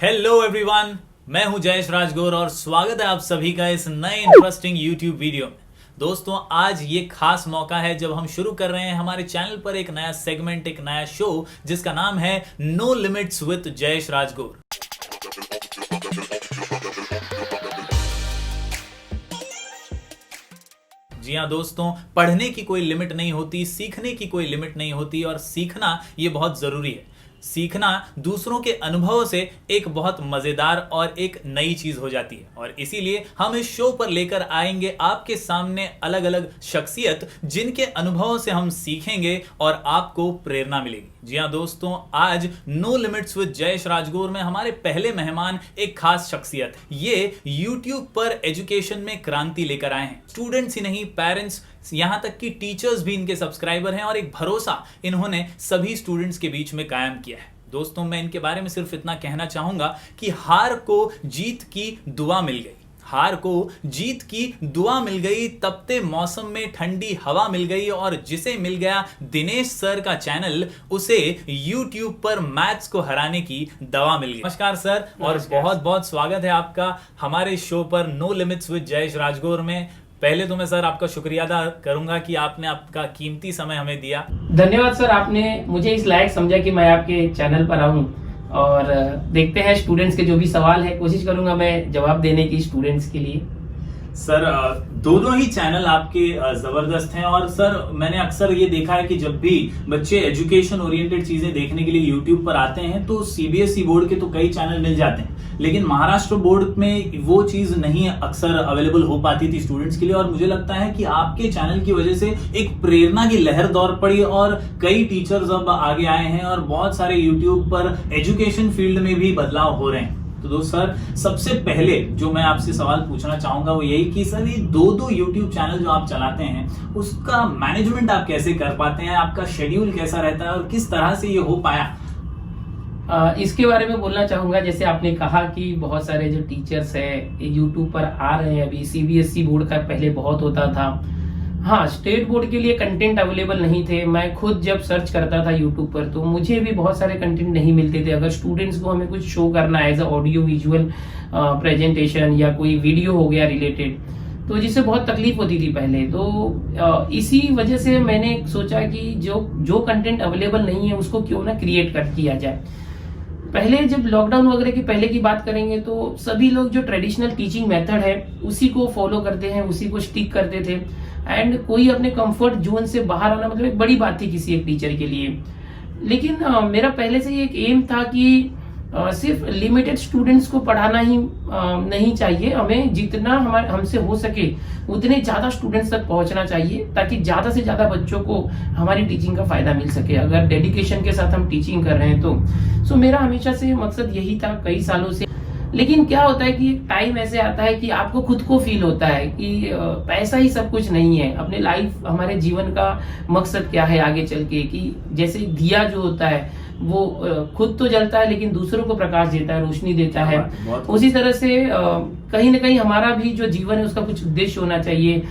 Hello everyone, मैं हूं जयेश राजगौर और स्वागत है आप सभी का इस नए इंटरेस्टिंग यूट्यूब वीडियो में। दोस्तों, आज ये खास मौका है जब हम शुरू कर रहे हैं हमारे चैनल पर एक नया सेगमेंट, एक नया शो जिसका नाम है no limits with Jayesh Rajgor. जी हाँ दोस्तों, पढ़ने की कोई लिमिट नहीं होती, सीखने की कोई लिमिट नहीं होती और सीखना ये बहुत जरूरी है। सीखना दूसरों के अनुभवों से एक बहुत मजेदार और एक नई चीज हो जाती है और इसीलिए हम इस शो पर लेकर आएंगे आपके सामने अलग अलग शख्सियत जिनके अनुभवों से हम सीखेंगे और आपको प्रेरणा मिलेगी। जी हाँ दोस्तों, आज no limits with Jayesh Rajgor में हमारे पहले मेहमान एक खास शख्सियत, ये यूट्यूब पर एजुकेशन में क्रांति लेकर आए हैं। स्टूडेंट्स ही नहीं, पेरेंट्स, यहां तक कि टीचर्स भी इनके सब्सक्राइबर हैं और एक भरोसा इन्होंने सभी स्टूडेंट्स के बीच में कायम किया है। दोस्तों, मैं इनके बारे में सिर्फ इतना कहना चाहूंगा कि हार को जीत की दुआ मिल गई, हार को जीत की दुआ मिल गई, तपते मौसम में ठंडी हवा मिल गई और जिसे मिल गया दिनेश सर का चैनल, उसे YouTube पर मैथ्स को हराने की दवा मिल गई। नमस्कार सर, और बहुत बहुत स्वागत है आपका हमारे शो पर no limits with Jayesh Rajgor में। पहले तो मैं सर आपका शुक्रिया अदा करूंगा कि आपने आपका कीमती समय हमें दिया। धन्यवाद सर, आपने मुझे इस लायक समझा कि मैं आपके चैनल पर आऊं और देखते हैं स्टूडेंट्स के जो भी सवाल है, कोशिश करूंगा मैं जवाब देने की स्टूडेंट्स के लिए। सर, दोनों ही चैनल आपके जबरदस्त हैं और सर मैंने अक्सर ये देखा है कि जब भी बच्चे एजुकेशन ओरिएंटेड चीजें देखने के लिए यूट्यूब पर आते हैं तो सीबीएसई बोर्ड के तो कई चैनल मिल जाते हैं, लेकिन महाराष्ट्र बोर्ड में वो चीज नहीं अक्सर अवेलेबल हो पाती थी स्टूडेंट्स के लिए। और मुझे लगता है कि आपके चैनल की वजह से एक प्रेरणा की लहर दौड़ पड़ी और कई टीचर्स अब आगे आए हैं और बहुत सारे यूट्यूब पर एजुकेशन फील्ड में भी बदलाव हो रहे हैं। तो दोस्त सर, सबसे पहले जो मैं आपसे सवाल पूछना चाहूंगा वो यही कि सर ये दो यूट्यूब चैनल जो आप चलाते हैं उसका मैनेजमेंट आप कैसे कर पाते हैं, आपका शेड्यूल कैसा रहता है और किस तरह से ये हो पाया? इसके बारे में बोलना चाहूंगा, जैसे आपने कहा कि बहुत सारे जो टीचर्स हैं यूट्यूब पर आ रहे हैं। अभी सीबीएसई बोर्ड का पहले बहुत होता था, हाँ, स्टेट बोर्ड के लिए कंटेंट अवेलेबल नहीं थे। मैं खुद जब सर्च करता था यूट्यूब पर तो मुझे भी बहुत सारे कंटेंट नहीं मिलते थे। अगर स्टूडेंट्स को हमें कुछ शो करना है as a audio visual presentation या कोई वीडियो हो गया रिलेटेड, तो जिससे बहुत तकलीफ होती थी पहले। तो इसी वजह से मैंने सोचा कि जो कंटेंट अवेलेबल नहीं है उसको क्यों ना क्रिएट किया जाए। पहले जब लॉकडाउन वगैरह की पहले की बात करेंगे तो सभी लोग जो ट्रेडिशनल टीचिंग मेथड है उसी को फॉलो करते हैं, उसी को स्टिक करते थे। एंड कोई अपने कंफर्ट जोन से बाहर आना मतलब एक बड़ी बात थी किसी एक टीचर के लिए। लेकिन मेरा पहले से एक एम था कि सिर्फ लिमिटेड स्टूडेंट्स को पढ़ाना ही नहीं चाहिए, हमें जितना हमसे हो सके उतने ज्यादा स्टूडेंट्स तक पहुंचना चाहिए ताकि ज्यादा से ज्यादा बच्चों को हमारी टीचिंग का फायदा मिल सके अगर डेडिकेशन के साथ हम टीचिंग कर रहे हैं तो। सो मेरा हमेशा से मकसद यही था कई सालों से। लेकिन क्या होता है कि एक टाइम ऐसे आता है कि आपको खुद को फील होता है कि पैसा ही सब कुछ नहीं है। अपने लाइफ, हमारे जीवन का मकसद क्या है आगे चल के, कि जैसे दिया जो होता है वो खुद तो जलता है लेकिन दूसरों को प्रकाश देता है, रोशनी देता है। उसी तरह से कहीं ना कहीं हमारा भी जो जीवन है उसका कुछ उद्देश्य होना चाहिए।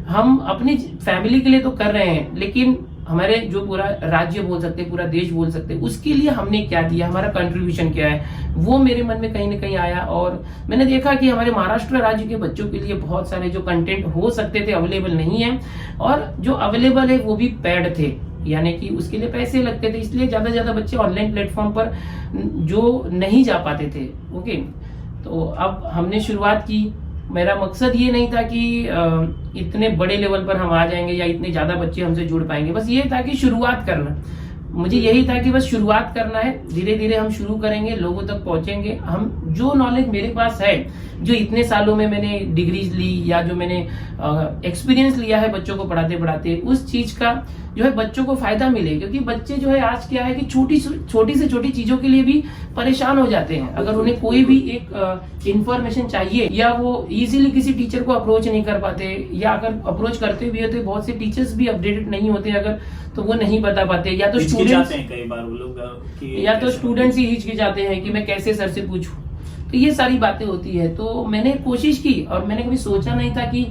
हम अपनी फैमिली के लिए तो कर रहे हैं, लेकिन हमारे जो पूरा राज्य बोल सकते हैं, पूरा देश बोल सकते हैं, उसके लिए हमने क्या दिया, हमारा कंट्रीब्यूशन क्या है, वो मेरे मन में कहीं ना कहीं आया। और मैंने देखा कि हमारे महाराष्ट्र राज्य के बच्चों के लिए बहुत सारे जो कंटेंट हो सकते थे अवेलेबल नहीं है, और जो अवेलेबल है वो भी पेड थे, यानी कि उसके लिए पैसे लगते थे। इसलिए ज्यादा से ज्यादा बच्चे ऑनलाइन प्लेटफॉर्म पर जो नहीं जा पाते थे। ओके, तो अब हमने शुरुआत की। मेरा मकसद ये नहीं था कि इतने बड़े लेवल पर हम आ जाएंगे या इतने ज्यादा बच्चे हमसे जुड़ पाएंगे, बस ये था कि शुरुआत करना। मुझे यही था कि बस शुरुआत करना है, धीरे धीरे हम शुरू करेंगे, लोगों तक पहुंचेंगे। हम जो नॉलेज मेरे पास है, जो इतने सालों में मैंने डिग्रीज ली या जो मैंने एक्सपीरियंस लिया है बच्चों को पढ़ाते पढ़ाते, उस चीज का जो है बच्चों को फायदा मिले। क्योंकि बच्चे जो है आज क्या है कि छोटी से छोटी चीजों के लिए भी परेशान हो जाते हैं। अगर उन्हें कोई भी एक इंफॉर्मेशन चाहिए या वो इजीली किसी टीचर को अप्रोच नहीं कर पाते, या अगर अप्रोच करते भी होते, बहुत से टीचर्स भी अपडेटेड नहीं होते अगर, तो वो नहीं बता पाते। या तो स्टूडेंट्स कई बार वो लोग या तो स्टूडेंट्स ही हिचकिचाते हैं कि मैं कैसे सर से पूछूं। तो ये सारी बातें होती है। तो मैंने कोशिश की और मैंने कभी सोचा नहीं था कि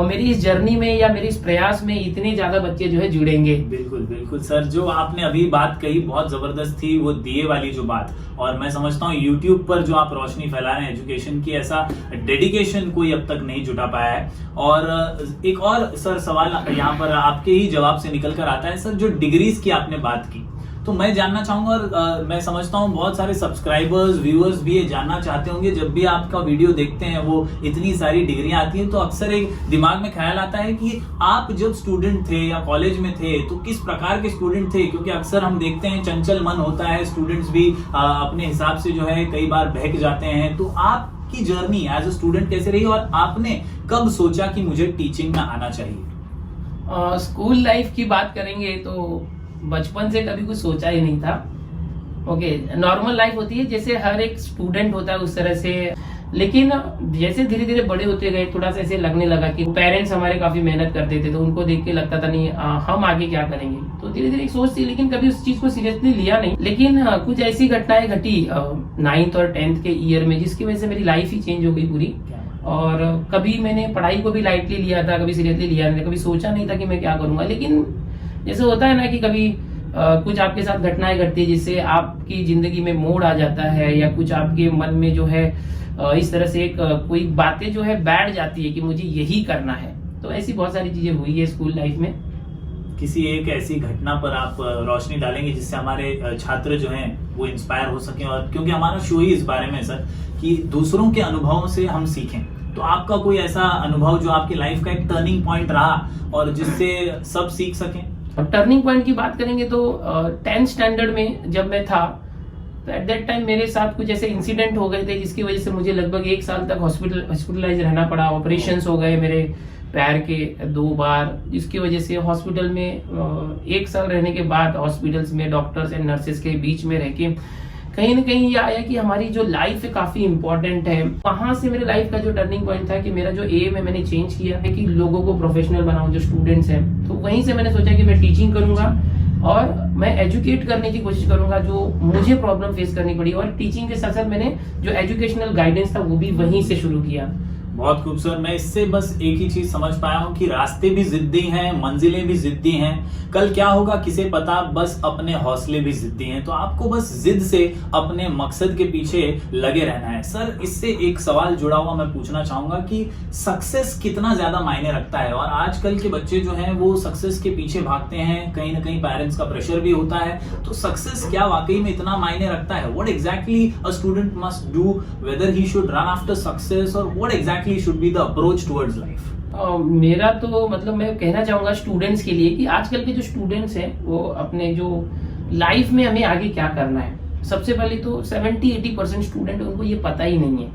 मेरी इस जर्नी में या मेरे इस प्रयास में इतने ज्यादा बच्चे जो है जुड़ेंगे। बिल्कुल बिल्कुल सर, जो आपने अभी बात कही बहुत जबरदस्त थी, वो दिए वाली जो बात, और मैं समझता हूँ यूट्यूब पर जो आप रोशनी फैला रहे हैं एजुकेशन की, ऐसा डेडिकेशन कोई अब तक नहीं जुटा पाया है। और एक और सर सवाल यहाँ पर आपके ही जवाब से निकल कर आता है सर, जो डिग्रीज की आपने बात की, तो मैं जानना चाहूंगा, और मैं समझता हूँ बहुत सारे सब्सक्राइबर्स व्यूअर्स भी ये जानना चाहते होंगे, जब भी आपका वीडियो देखते हैं वो इतनी सारी डिग्रियां आती हैं, तो अक्सर एक दिमाग में ख्याल आता है कि आप जब स्टूडेंट थे या कॉलेज में थे तो किस प्रकार के स्टूडेंट थे, क्योंकि अक्सर हम देखते हैं चंचल मन होता है, स्टूडेंट्स भी अपने हिसाब से जो है कई बार बहक जाते हैं। तो आपकी जर्नी एज अ स्टूडेंट कैसे रही और आपने कब सोचा कि मुझे टीचिंग में आना चाहिए? स्कूल लाइफ की बात करेंगे तो बचपन से कभी कुछ सोचा ही नहीं था। ओके, नॉर्मल लाइफ होती है जैसे हर एक स्टूडेंट होता है उस तरह से, लेकिन जैसे धीरे धीरे बड़े होते गए थोड़ा सा ऐसे लगने लगा कि पेरेंट्स हमारे काफी मेहनत करते थे, तो उनको देख के लगता था नहीं हम आगे क्या करेंगे। तो धीरे धीरे एक सोच थी, लेकिन कभी उस चीज को सीरियसली लिया नहीं। लेकिन कुछ ऐसी घटनाएं घटी 9th और 10th के ईयर में, जिसकी वजह से मेरी लाइफ ही चेंज हो गई पूरी। और कभी मैंने पढ़ाई को भी लाइटली लिया था, कभी सीरियसली लिया नहीं, कभी सोचा नहीं था कि मैं क्या करूंगा। लेकिन जैसे होता है ना कि कभी कुछ आपके साथ घटनाएं घटती है जिससे आपकी जिंदगी में मोड़ आ जाता है, या कुछ आपके मन में जो है इस तरह से एक कोई बातें जो है बैठ जाती है कि मुझे यही करना है। तो ऐसी बहुत सारी चीजें हुई है स्कूल लाइफ में। किसी एक ऐसी घटना पर आप रोशनी डालेंगे जिससे हमारे छात्र जो हैं वो इंस्पायर हो सकें, और क्योंकि हमारा शो ही इस बारे में सर कि दूसरों के अनुभवों से हम सीखें, तो आपका कोई ऐसा अनुभव जो आपकी लाइफ का एक टर्निंग पॉइंट रहा और जिससे सब सीख सकें? टर्निंग पॉइंट की बात करेंगे तो 10th स्टैंडर्ड में जब मैं था, तो एट दैट टाइम मेरे साथ कुछ ऐसे इंसिडेंट हो गए थे जिसकी वजह से मुझे लगभग 1 साल तक हॉस्पिटलाइज रहना पड़ा। ऑपरेशंस हो गए मेरे पैर के 2 बार, जिसकी वजह से हॉस्पिटल में 1 साल रहने के बाद हॉस्पिटल्स में डॉक्टर्स एंड नर्सेस के बीच में रह के कहीं ना कहीं ये आया कि हमारी जो लाइफ है काफी इंपॉर्टेंट है। वहां से मेरे लाइफ का जो टर्निंग पॉइंट था कि मेरा जो एम है मैंने चेंज किया है कि लोगों को प्रोफेशनल बनाऊं, जो स्टूडेंट्स हैं। तो वहीं से मैंने सोचा कि मैं टीचिंग करूंगा और मैं एजुकेट करने की कोशिश करूंगा जो मुझे प्रॉब्लम फेस करनी पड़ी। और टीचिंग के साथ साथ मैंने जो एजुकेशनल गाइडेंस था वो भी वहीं से शुरू किया। बहुत खूब सर, मैं इससे बस एक ही चीज समझ पाया हूँ कि रास्ते भी जिद्दी हैं, मंजिलें भी जिद्दी हैं, कल क्या होगा किसे पता, बस अपने हौसले भी जिद्दी हैं। तो आपको बस जिद से अपने मकसद के पीछे लगे रहना है। सर, इससे एक सवाल जुड़ा हुआ मैं पूछना चाहूंगा कि सक्सेस कितना ज्यादा मायने रखता है, और आजकल के बच्चे जो हैं वो सक्सेस के पीछे भागते हैं, कहीं ना कहीं पेरेंट्स का प्रेशर भी होता है। तो सक्सेस क्या वाकई में इतना मायने रखता है? What exactly a student must do, whether he should run after success, और what exactly should be the approach towards life? मेरा तो मतलब मैं कहना चाहूंगा स्टूडेंट्स के लिए कि आजकल के जो स्टूडेंट्स हैं वो अपने जो लाइफ में हमें आगे क्या करना है। सबसे पहले तो 70-80% स्टूडेंट उनको ये पता ही नहीं है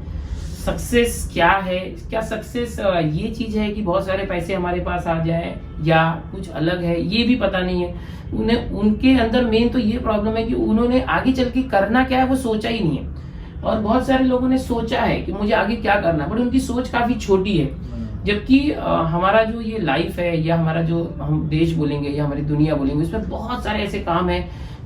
सक्सेस क्या है। क्या सक्सेस ये चीज है कि बहुत सारे पैसे हमारे पास आ जाए या कुछ अलग है, ये भी पता नहीं है उन्हें। उनके अंदर मेन तो ये प्रॉब्लम है कि उन्होंने आगे चल के करना क्या है वो सोचा ही नहीं है। और बहुत सारे लोगों ने सोचा है कि मुझे आगे क्या करना है, बट उनकी सोच काफी छोटी है। जबकि हमारा जो ये लाइफ है या हमारा जो हम देश बोलेंगे या हमारी दुनिया बोलेंगे, इसमें बहुत सारे ऐसे काम है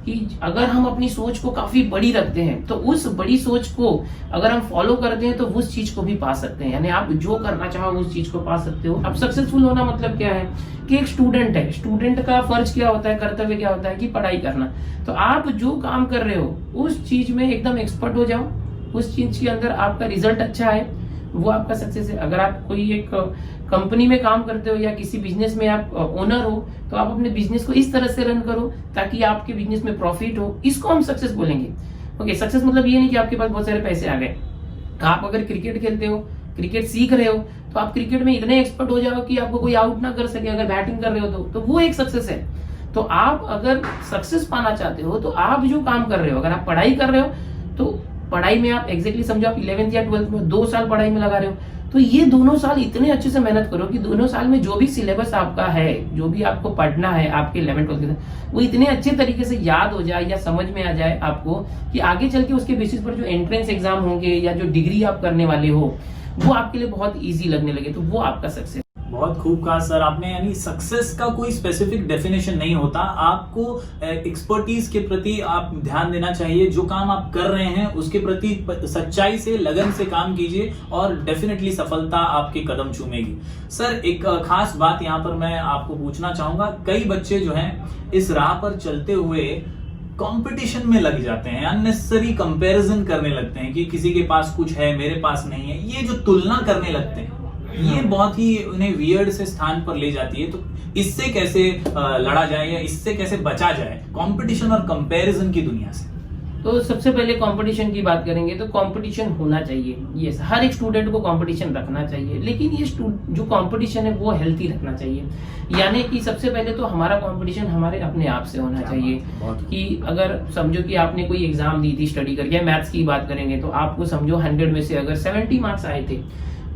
कि अगर हम अपनी सोच को काफी बड़ी रखते हैं तो उस बड़ी सोच को अगर हम फॉलो करते हैं तो उस चीज को भी पा सकते हैं। यानी आप जो करना चाहो उस चीज को पा सकते हो। अब सक्सेसफुल होना मतलब क्या है कि एक स्टूडेंट है, स्टूडेंट का फर्ज क्या होता है, कर्तव्य क्या होता है कि पढ़ाई करना। तो आप जो काम कर रहे हो उस चीज में एकदम एक्सपर्ट हो जाओ, उस चीज के अंदर आपका रिजल्ट अच्छा है, वो आपका सक्सेस है। अगर आप कोई एक कंपनी में काम करते हो या किसी बिजनेस में आप ओनर हो, तो आप अपने बिजनेस को इस तरह से रन करो ताकि आपके बिजनेस में प्रॉफिट हो। इसको हम सक्सेस बोलेंगे। ओके, सक्सेस मतलब ये नहीं कि आपके पास बहुत सारे पैसे आ गए। आप अगर क्रिकेट खेलते हो, क्रिकेट सीख रहे हो, तो आप क्रिकेट में इतने एक्सपर्ट हो जाओ कि आपको कोई आउट ना कर सके अगर बैटिंग कर रहे हो तो वो एक सक्सेस है। तो आप अगर सक्सेस पाना चाहते हो तो आप जो काम कर रहे हो, अगर आप पढ़ाई कर रहे हो तो पढ़ाई में आप एग्जैक्टली समझो आप 11th या 12th में 2 साल पढ़ाई में लगा रहे हो, तो ये दोनों साल इतने अच्छे से मेहनत करो कि दोनों साल में जो भी सिलेबस आपका है, जो भी आपको पढ़ना है आपके 11th 12th के, वो इतने अच्छे तरीके से याद हो जाए या समझ में आ जाए आपको कि आगे चल के उसके बेसिस पर जो एंट्रेंस एग्जाम होंगे या जो डिग्री आप करने वाले हो वो आपके लिए बहुत ईजी लगने लगे, तो वो आपका सक्सेस। बहुत खूब कहा सर आपने। यानी सक्सेस का कोई स्पेसिफिक डेफिनेशन नहीं होता, आपको एक्सपर्टीज के प्रति आप ध्यान देना चाहिए। जो काम आप कर रहे हैं उसके प्रति सच्चाई से, लगन से काम कीजिए और डेफिनेटली सफलता आपके कदम चूमेगी। सर एक खास बात यहाँ पर मैं आपको पूछना चाहूंगा, कई बच्चे जो हैं इस राह पर चलते हुए कंपटीशन में लग जाते हैं, अननेसेसरी कंपैरिजन करने लगते हैं कि किसी के पास कुछ है मेरे पास नहीं है। ये जो तुलना करने लगते हैं ये बहुत ही उन्हें वियर्ड से स्थान पर ले जाती है। तो इससे कैसे लड़ा जाए या इससे कैसे बचा जाए कंपटीशन और कंपैरिजन की दुनिया से? तो सबसे पहले कंपटीशन की बात करेंगे तो कंपटीशन होना चाहिए, यस, हर एक स्टूडेंट को कंपटीशन रखना चाहिए, लेकिन ये जो कंपटीशन है वो हेल्थी रखना चाहिए। यानी कि सबसे पहले तो हमारा कंपटीशन हमारे अपने आप से होना चाहिए। कि अगर समझो कि आपने कोई एग्जाम दी थी स्टडी करके, मैथ्स की बात करेंगे तो आपको समझो 100 में से अगर 70 मार्क्स आए थे,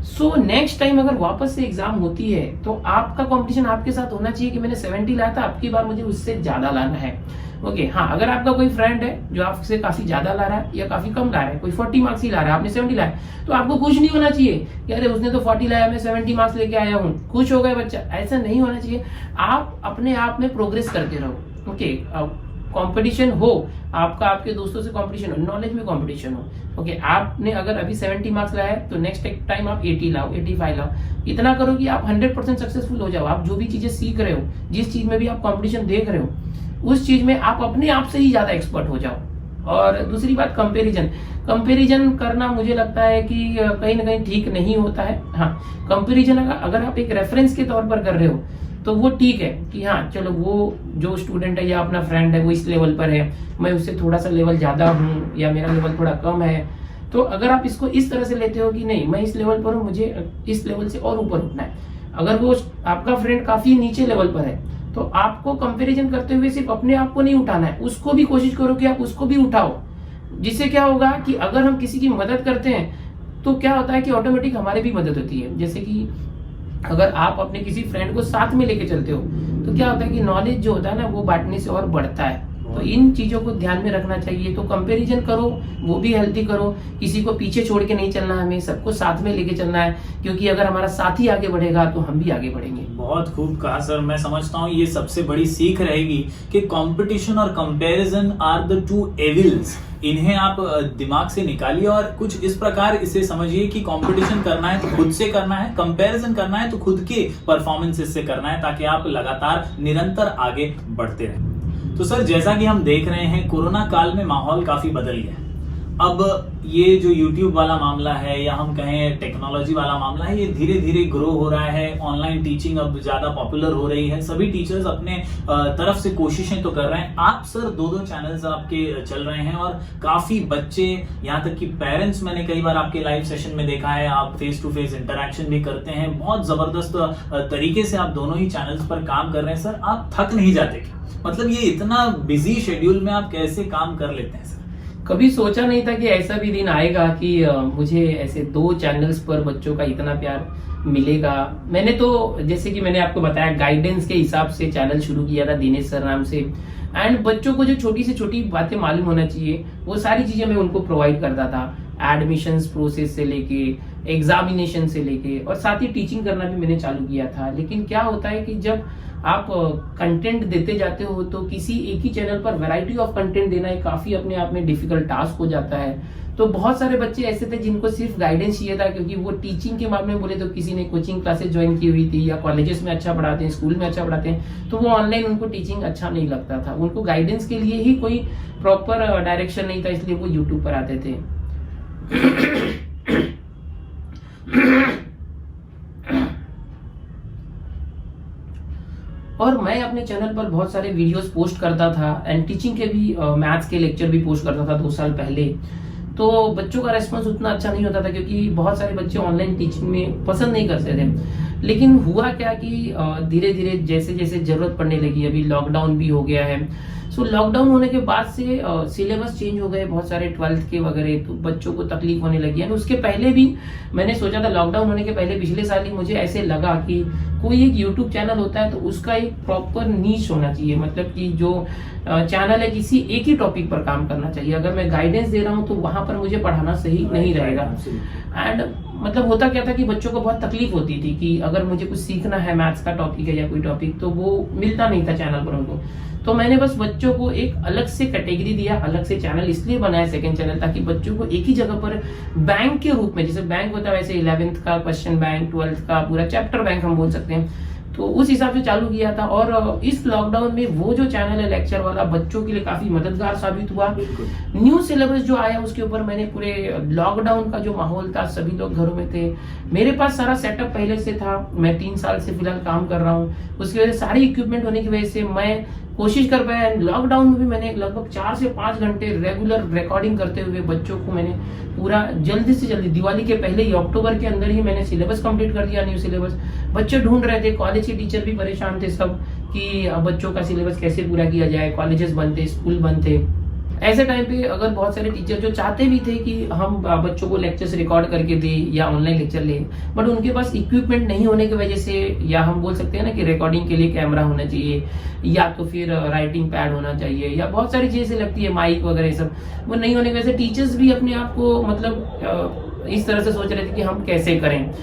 सो नेक्स्ट टाइम अगर वापस से एग्जाम होती है तो आपका कंपटीशन आपके साथ होना चाहिए कि मैंने 70 लाया था, आपकी बार मुझे उससे ज्यादा लाना है। ओके, हाँ, अगर आपका कोई फ्रेंड है जो आपसे काफी ज्यादा ला रहा है या काफी कम ला रहा है, कोई 40 मार्क्स ही ला रहा है, आपने 70 लाया, तो आपको खुश नहीं होना चाहिए कि अरे उसने तो 40 लाया, मैं 70 मार्क्स लेके आया हूँ, खुश हो गए बच्चा। ऐसा नहीं होना चाहिए। आप अपने आप में प्रोग्रेस करते रहो। ओके, कंपटीशन हो आपका, आपके दोस्तों से कंपटीशन हो, नॉलेज में कंपटीशन हो। ओके, आपने अगर अभी 70 मार्क्स लाया है तो नेक्स्ट टाइम आप 80 लाओ, 85 लाओ। इतना करो कि आप 100% सक्सेसफुल हो जाओ। आप जो भी चीजें सीख रहे हो, जिस चीज में भी आप कंपटीशन देख रहे हो, उस चीज में आप अपने आप से ही ज्यादा एक्सपर्ट हो जाओ। और दूसरी बात, कंपैरिजन करना मुझे लगता है कि कहीं ना कहीं ठीक नहीं होता है। हाँ, कंपैरिजन अगर आप एक रेफरेंस के तौर पर कर रहे हो तो वो ठीक है कि हाँ चलो वो जो स्टूडेंट है या अपना फ्रेंड है वो इस लेवल पर है, मैं उससे थोड़ा सा लेवल ज्यादा हूँ या मेरा लेवल थोड़ा कम है। तो अगर आप इसको इस तरह से लेते हो कि नहीं मैं इस लेवल पर हूँ, मुझे इस लेवल से और ऊपर उठना है, अगर वो आपका फ्रेंड काफी नीचे लेवल पर है तो आपको कंपैरिजन करते हुए सिर्फ अपने आप को नहीं उठाना है, उसको भी कोशिश करो कि आप उसको भी उठाओ। जिससे क्या होगा कि अगर हम किसी की मदद करते हैं तो क्या होता है कि ऑटोमेटिक हमारी भी मदद होती है। जैसे कि अगर आप अपने किसी फ्रेंड को साथ में लेके चलते हो तो क्या होता है कि नॉलेज जो होता है ना वो बांटने से और बढ़ता है। तो इन चीजों को ध्यान में रखना चाहिए। तो कंपैरिजन करो, वो भी हेल्थी करो, किसी को पीछे छोड़ के नहीं चलना, हमें सबको साथ में लेके चलना है, क्योंकि अगर हमारा साथी आगे बढ़ेगा तो हम भी आगे बढ़ेंगे। बहुत खूब कहा सर। मैं समझता हूँ ये सबसे बड़ी सीख रहेगी कि कंपटीशन और comparison are the two evils. इन्हें आप दिमाग से निकालिए और कुछ इस प्रकार इसे समझिए कि कंपटीशन करना है तो खुद से करना है, कंपैरिजन करना है तो खुद के परफॉर्मेंसेस से करना है, ताकि आप लगातार निरंतर आगे बढ़ते रहें। तो सर जैसा कि हम देख रहे हैं कोरोना काल में माहौल काफी बदल गया है। अब ये जो YouTube वाला मामला है या हम कहें टेक्नोलॉजी वाला मामला है, ये धीरे धीरे ग्रो हो रहा है। ऑनलाइन टीचिंग अब ज्यादा पॉपुलर हो रही है। सभी टीचर्स अपने तरफ से कोशिशें तो कर रहे हैं। आप सर दो चैनल्स आपके चल रहे हैं और काफी बच्चे, यहाँ तक कि पेरेंट्स, मैंने कई बार आपके लाइव सेशन में देखा है, आप फेस टू फेस इंटरेक्शन भी करते हैं। बहुत जबरदस्त तरीके से आप दोनों ही चैनल्स पर काम कर रहे हैं। सर आप थक नहीं जाते क्या? मतलब ये इतना बिजी शेड्यूल में आप कैसे काम कर लेते हैं सर? कभी सोचा नहीं था कि ऐसा भी दिन आएगा कि मुझे ऐसे 2 चैनल्स पर बच्चों का इतना प्यार मिलेगा। मैंने तो जैसे कि मैंने आपको बताया गाइडेंस के हिसाब से चैनल शुरू किया था दिनेश सर नाम से। एंड बच्चों को जो छोटी से छोटी बातें मालूम होना चाहिए वो सारी चीजें मैं उनको प्रोवाइड करता था। एडमिशंस प्रोसेस से लेके एग्जामिनेशन से लेके, और साथ ही टीचिंग करना भी मैंने चालू किया था। लेकिन क्या होता है कि जब आप कंटेंट देते जाते हो तो किसी एक ही चैनल पर वैरायटी ऑफ कंटेंट देना एक काफी अपने आप में डिफिकल्ट टास्क हो जाता है। तो बहुत सारे बच्चे ऐसे थे जिनको सिर्फ गाइडेंस चाहिए था, क्योंकि वो टीचिंग के मामले में बोले तो किसी ने कोचिंग क्लासेस ज्वाइन की हुई थी या कॉलेजेस में अच्छा पढ़ाते हैं, स्कूल में अच्छा पढ़ाते हैं, तो वो ऑनलाइन उनको टीचिंग अच्छा नहीं लगता था। उनको गाइडेंस के लिए ही कोई प्रॉपर डायरेक्शन नहीं था, इसलिए वो यूट्यूब पर आते थे। और मैं अपने चैनल पर बहुत सारे वीडियोस पोस्ट करता था एंड टीचिंग के भी, मैथ्स के लेक्चर भी पोस्ट करता था 2 साल पहले। तो बच्चों का रेस्पॉन्स उतना अच्छा नहीं होता था, क्योंकि बहुत सारे बच्चे ऑनलाइन टीचिंग में पसंद नहीं करते थे। लेकिन हुआ क्या कि धीरे धीरे जैसे जैसे जरूरत पड़ने लगी, अभी लॉकडाउन भी हो गया है, सो लॉकडाउन होने के बाद से सिलेबस चेंज हो गए बहुत सारे 12th के वगैरह, तो बच्चों को तकलीफ होने लगी है। उसके पहले भी मैंने सोचा था, लॉकडाउन होने के पहले पिछले साल ही मुझे ऐसे लगा कि कोई एक यूट्यूब चैनल होता है तो उसका एक प्रॉपर नीश होना चाहिए, मतलब कि जो चैनल है किसी एक ही टॉपिक पर काम करना चाहिए। अगर मैं गाइडेंस दे रहा हूँ तो वहां पर मुझे पढ़ाना सही नहीं रहेगा। एंड मतलब होता क्या था कि बच्चों को बहुत तकलीफ होती थी कि अगर मुझे कुछ सीखना है मैथ्स का टॉपिक है या कोई टॉपिक, तो वो मिलता नहीं था चैनल पर उनको। तो मैंने बस बच्चों को एक अलग से कैटेगरी दिया, अलग से चैनल इसलिए बनाया सेकंड चैनल, ताकि बच्चों को एक ही जगह पर बैंक के रूप में, जैसे बैंक होता है वैसे 11th का क्वेश्चन बैंक, 12th का पूरा चैप्टर बैंक हम बोल सकते हैं, तो उस हिसाब से चालू किया था। और इस लॉकडाउन में वो जो चैनल है लेक्चर वाला बच्चों के लिए काफी मददगार साबित हुआ। न्यू सिलेबस जो आया उसके ऊपर मैंने पूरे लॉकडाउन का जो माहौल था, सभी लोग घरों में थे, मेरे पास सारा सेटअप पहले से था, मैं 3 साल से फिलहाल काम कर रहा हूँ, उसकी वजह से सारे इक्विपमेंट होने की वजह से मैं कोशिश कर पाया। लॉकडाउन में भी मैंने लगभग 4 से 5 घंटे रेगुलर रिकॉर्डिंग करते हुए बच्चों को मैंने पूरा जल्दी से जल्दी, दिवाली के पहले ही अक्टूबर के अंदर ही मैंने सिलेबस कंप्लीट कर दिया, न्यू सिलेबस। बच्चे ढूंढ रहे थे, कॉलेज के टीचर भी परेशान थे सब कि बच्चों का सिलेबस कैसे पूरा किया जाए, कॉलेजेस बंद थे, स्कूल बंद थे। ऐसे टाइम पे अगर बहुत सारे टीचर जो चाहते भी थे कि हम बच्चों को लेक्चर्स रिकॉर्ड करके दें या ऑनलाइन लेक्चर लें, बट उनके पास इक्विपमेंट नहीं होने की वजह से, या हम बोल सकते हैं ना कि रिकॉर्डिंग के लिए कैमरा होना चाहिए, या तो फिर राइटिंग पैड होना चाहिए, या बहुत सारी चीजें लगती है, माइक वगैरह सब, वो नहीं होने की वजह से टीचर्स भी अपने आप को मतलब इस तरह से सोच रहे थे कि हम कैसे करें।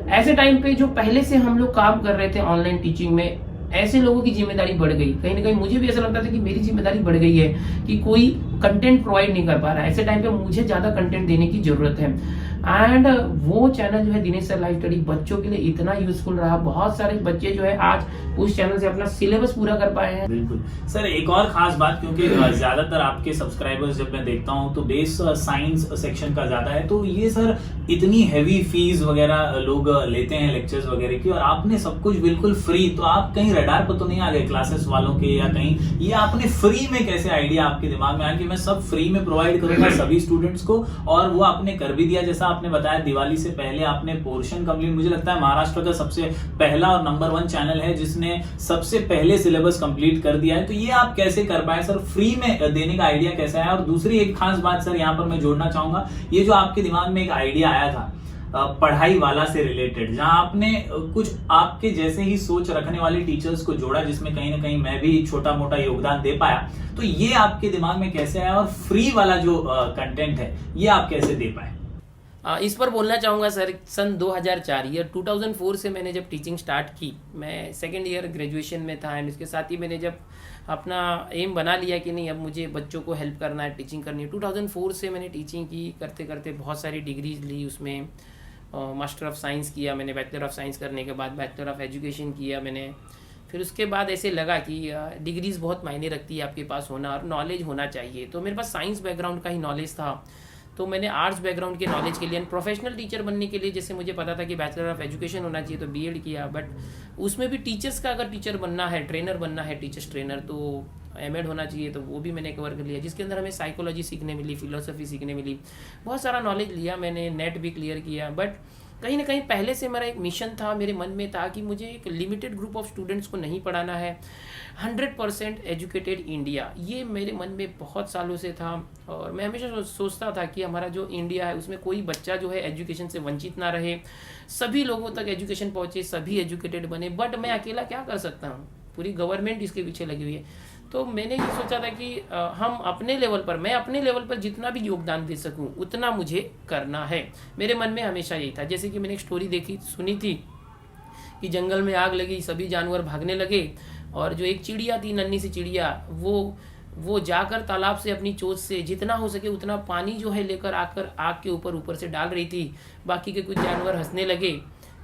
ऐसे टाइम पे जो पहले से हम लोग काम कर रहे थे ऑनलाइन टीचिंग में, ऐसे लोगों की जिम्मेदारी बढ़ गई। कहीं ना कहीं मुझे भी ऐसा लगता था कि मेरी जिम्मेदारी बढ़ गई है कि कोई कंटेंट प्रोवाइड नहीं कर पा रहा है, ऐसे टाइम पे मुझे ज्यादा कंटेंट देने की जरूरत है। एंड वो चैनल जो है दिनेश सर लाइव स्टडी बच्चों के लिए इतना यूजफुल रहा, बहुत सारे बच्चे जो है आज उस चैनल से अपना सिलेबस पूरा कर पाए हैं। बिल्कुल सर, एक और खास बात, क्योंकि ज्यादातर आपके सब्सक्राइबर्स जब मैं देखता हूं तो बेस साइंस सेक्शन का ज्यादा है, तो ये सर इतनी हैवी फीस वगैरह लोग लेते हैं लेक्चर्स वगैरह की, और आपने सब कुछ बिल्कुल फ्री, तो आप कहीं रडार पर तो नहीं आ गए क्लासेस वालों के या कहीं, ये आपने फ्री में कैसे आइडिया आपके दिमाग में आया कि मैं सब फ्री में प्रोवाइड करूंगा सभी स्टूडेंट्स को, और वो आपने कर भी दिया। जैसा आपने बताया दिवाली से पहले आपने पोर्शन कंप्लीट, मुझे लगता है महाराष्ट्र का सबसे पहला और नंबर 1 चैनल है जिसने सबसे पहले सिलेबस कंप्लीट कर दिया है। तो ये आप कैसे कर पाए सर, फ्री में देने का आइडिया कैसा है? और दूसरी एक खास बात सर यहाँ पर मैं जोड़ना चाहूंगा, ये जो आपके दिमाग में एक आइडिया आया था पढ़ाई वाला से रिलेटेड, जहां आपने कुछ आपके जैसे ही सोच रखने वाले टीचर्स को जोड़ा, जिसमें कहीं ना कहीं मैं भी छोटा मोटा योगदान दे पाया, तो ये आपके दिमाग में कैसे आया? और फ्री वाला जो कंटेंट है ये आप कैसे दे पाए? इस पर बोलना चाहूँगा सर, सन 2004 ईयर 2004 से मैंने जब टीचिंग स्टार्ट की, मैं सेकेंड ईयर ग्रेजुएशन में था, एंड उसके साथ ही मैंने जब अपना एम बना लिया कि नहीं अब मुझे बच्चों को हेल्प करना है, टीचिंग करनी है। 2004 से मैंने टीचिंग की, करते करते बहुत सारी डिग्रीज ली, उसमें मास्टर ऑफ साइंस किया मैंने, बैचलर ऑफ साइंस करने के बाद बैचलर ऑफ एजुकेशन किया मैंने। फिर उसके बाद ऐसे लगा कि डिग्रीज़ बहुत मायने रखती है, आपके पास होना और नॉलेज होना चाहिए। तो मेरे पास साइंस बैकग्राउंड का ही नॉलेज था, तो मैंने आर्ट्स बैकग्राउंड के नॉलेज के लिए एंड प्रोफेशनल टीचर बनने के लिए, जैसे मुझे पता था कि बैचलर ऑफ एजुकेशन होना चाहिए, तो बीएड किया। बट उसमें भी टीचर्स का, अगर टीचर बनना है, ट्रेनर बनना है, टीचर्स ट्रेनर, तो एमएड होना चाहिए, तो वो भी मैंने कवर कर लिया, जिसके अंदर हमें साइकोलॉजी सीखने मिली, फिलोसफी सीखने मिली, बहुत सारा नॉलेज लिया मैंने, नेट भी क्लियर किया। बट कहीं ना कहीं पहले से मेरा एक मिशन था, मेरे मन में था कि मुझे एक लिमिटेड ग्रुप ऑफ स्टूडेंट्स को नहीं पढ़ाना है, 100% एजुकेटेड इंडिया, ये मेरे मन में बहुत सालों से था। और मैं हमेशा सोचता था कि हमारा जो इंडिया है उसमें कोई बच्चा जो है एजुकेशन से वंचित ना रहे, सभी लोगों तक एजुकेशन पहुँचे, सभी एजुकेटेड बने। बट मैं अकेला क्या कर सकता हूँ, पूरी गवर्नमेंट इसके पीछे लगी हुई है। तो मैंने ये सोचा था कि हम अपने लेवल पर, मैं अपने लेवल पर जितना भी योगदान दे सकूं उतना मुझे करना है। मेरे मन में हमेशा यही था। जैसे कि मैंने एक स्टोरी सुनी थी कि जंगल में आग लगी, सभी जानवर भागने लगे, और जो एक चिड़िया थी, नन्ही सी चिड़िया, वो जाकर तालाब से अपनी चोंच से जितना हो सके उतना पानी जो है लेकर आकर आग के ऊपर से डाल रही थी। बाकी के कुछ जानवर हंसने लगे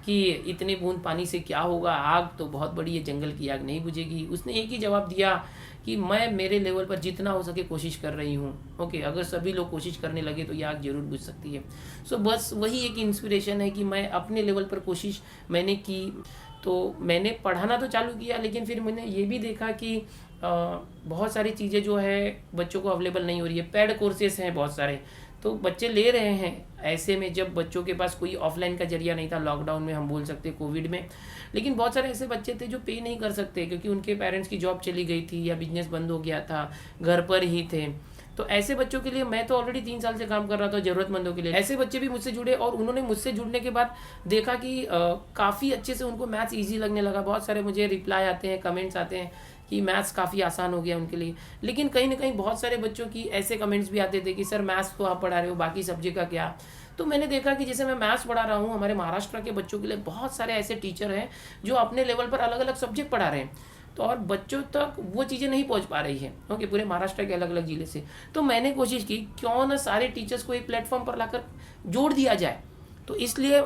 कि इतने बूंद पानी से क्या होगा, आग तो बहुत बड़ी है, जंगल की आग नहीं बुझेगी। उसने एक ही जवाब दिया कि मैं मेरे लेवल पर जितना हो सके कोशिश कर रही हूँ। ओके, अगर सभी लोग कोशिश करने लगे तो ये आग जरूर बुझ सकती है। सो बस वही एक इंस्पिरेशन है कि मैं अपने लेवल पर कोशिश मैंने की। तो मैंने पढ़ाना तो चालू किया, लेकिन फिर मैंने ये भी देखा कि बहुत सारी चीज़ें जो है बच्चों को अवेलेबल नहीं हो रही है। पेड कोर्सेस हैं बहुत सारे, तो बच्चे ले रहे हैं। ऐसे में जब बच्चों के पास कोई ऑफलाइन का जरिया नहीं था, लॉकडाउन में हम बोल सकते कोविड में, लेकिन बहुत सारे ऐसे बच्चे थे जो पे नहीं कर सकते क्योंकि उनके पेरेंट्स की जॉब चली गई थी या बिजनेस बंद हो गया था, घर पर ही थे। तो ऐसे बच्चों के लिए मैं तो ऑलरेडी 3 साल से काम कर रहा था, ज़रूरतमंदों के लिए ऐसे बच्चे भी मुझसे जुड़े, और उन्होंने मुझसे जुड़ने के बाद देखा कि काफ़ी अच्छे से उनको मैथ्स ईजी लगने लगा। बहुत सारे मुझे रिप्लाई आते हैं, कमेंट्स आते हैं कि मैथ्स काफ़ी आसान हो गया उनके लिए। लेकिन कहीं ना कहीं बहुत सारे बच्चों की ऐसे कमेंट्स भी आते थे कि सर मैथ्स तो आप पढ़ा रहे हो, बाकी सब्जेक्ट का क्या। तो मैंने देखा कि जैसे मैं मैथ्स पढ़ा रहा हूँ, हमारे महाराष्ट्र के बच्चों के लिए बहुत सारे ऐसे टीचर हैं जो अपने लेवल पर अलग अलग सब्जेक्ट पढ़ा रहे हैं, तो और बच्चों तक वो चीज़ें नहीं पहुंच पा रही हैं, ओके, पूरे महाराष्ट्र के अलग अलग जिले से। तो मैंने कोशिश की क्यों ना सारे टीचर्स को एक प्लेटफॉर्म पर लाकर जोड़ दिया जाए। तो इसलिए